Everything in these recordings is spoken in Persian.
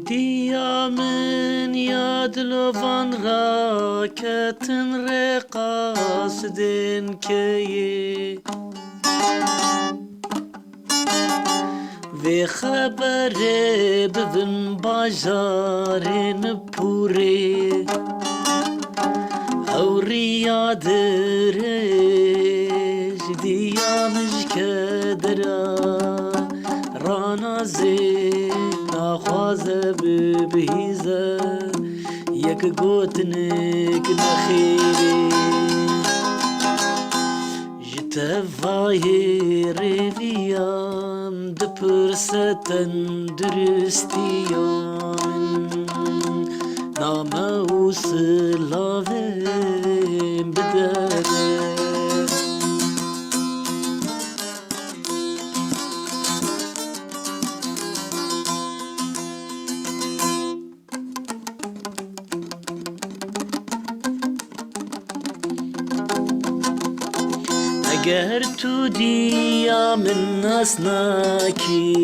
دیا من یاد لوان را کتن رقاص دن که و خبر ببن باجارن پوره او ریاد رش دیا مجکدرا رانازه نخوازه ببهیزه یک گوتنک نخیره جتوای رویام دپرستن درستیام نامه و سلاوه بدره اگر تو دیا من نسناکی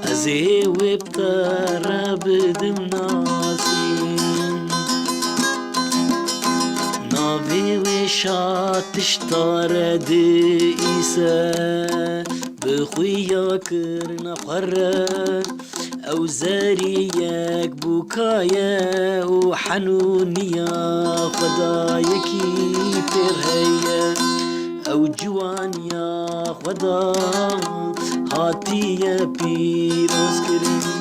از وبتر بدم ناسین ناوی وشاتش تارد ایسا بخویا کرن قرر او زاريك بوكايا وحنونيا خدايكي فرهيا او جوانيا خدا هاتيا بيروز كريم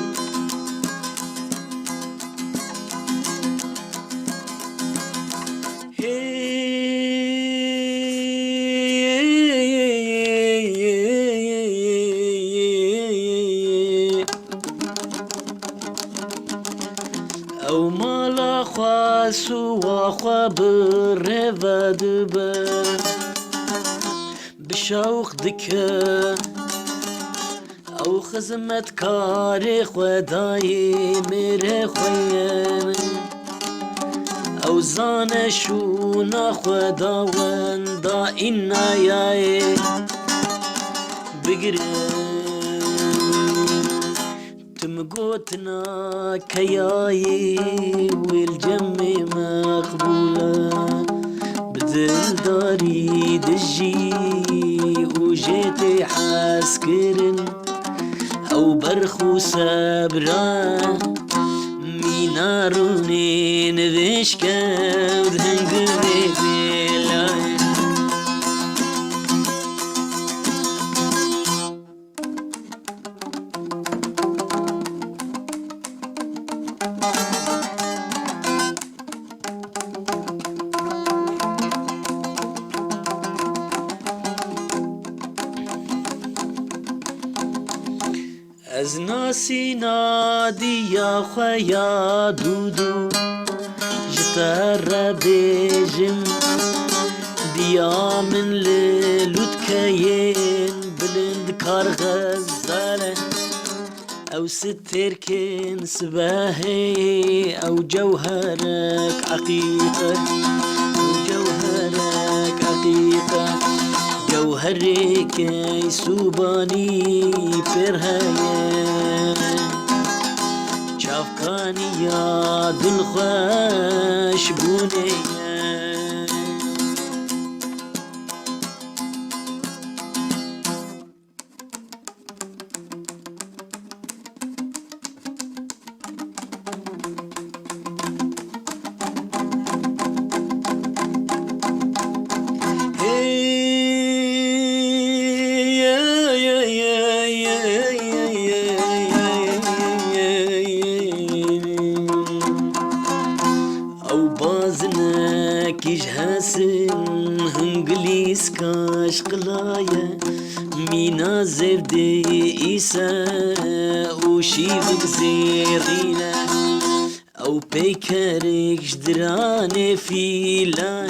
او مالا خواسو وخبر ودبه بشوق دکه او خدمت کار خدای میره خویم او زانشون خداوندا این آیای بگره تمقوتنا كياي والجم مقبولة بدل داري دجي وجيتي حاسكرن أو برخو سابرا ميناروني نذشكا ودهنقذي بلاي از ناسی نادی یا خویا دودو جتر بیجم دیا من للود کین بلند کار غزاله او ستر کن سباهی او جوهرك عقيقة او جوهرك عقيقة جوهرك يسوباني فرهايا شافكاني يا دلخوش بونيا كيج هاسن هنجليس كاش قلايا مينا زبدي إيسا وشيفك زيرينا أو بيكارك جدراني فيلا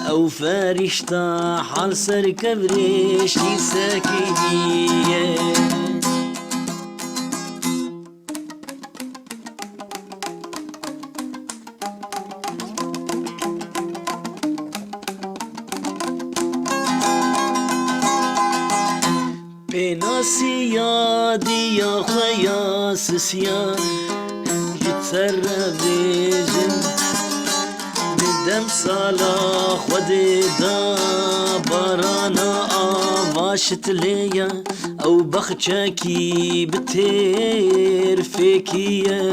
أو فارشتا حال سر كبريش ساكينية پیناسیا دیا خویا سسیا جتر بیجن بدم سالا خود دا بارانا آواشت لیا او بخچاکی بتیر فیکیه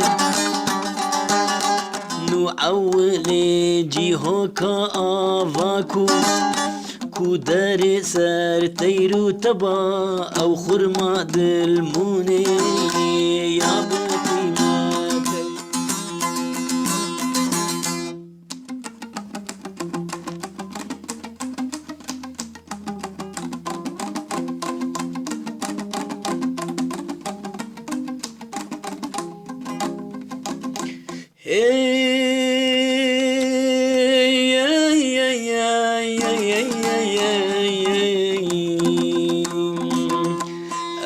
نو اولی جیهو کا آواکو کو در سر تیرو تبا او خرما دلمونه یا بقیمته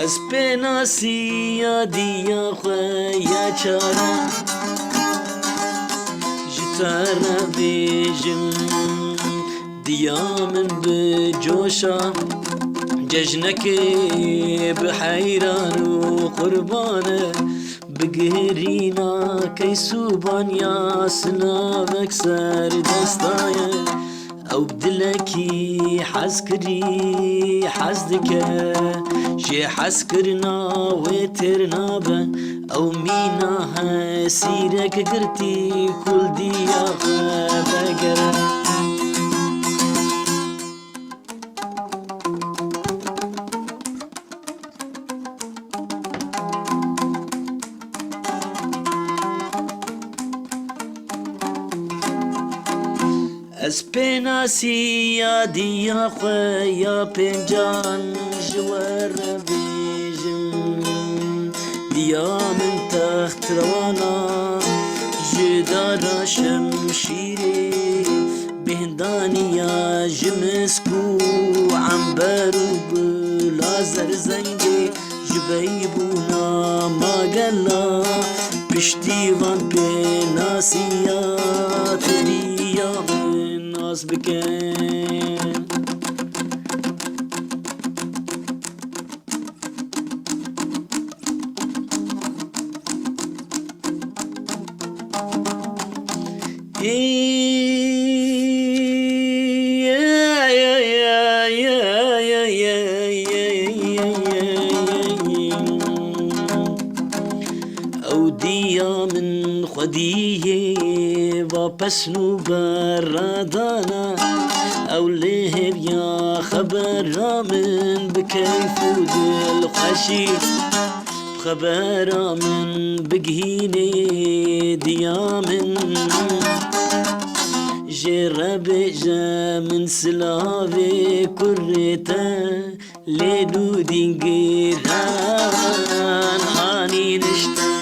از پناسیا دیا خویا چارا جتر بیجم دیا من بجوشا ججنك بحيران وقربانه بقهرينا كيسوبان يا سلامك سر دستايا او بدلكي حسكري حسدك شي حسكرنا وترنا با او مينا هسيرك قرتي كل ديا بقرا از پناسیا دیا خویا پنجان جوار بیجم دیا من تخت روانا جدار شمشیری بهندانیا جمسکو عنبر و بلازر زنگی جبیبونا ماگلا پشتیوان پناسیا تریا ناس بکن او دیا من خدیه واپس نو برادانا او لهب یا خبر من بكيف دل خشي خبر من بقهيني ديا من جرب جا من سلافي كرتا لدو دين قيران اني نشتا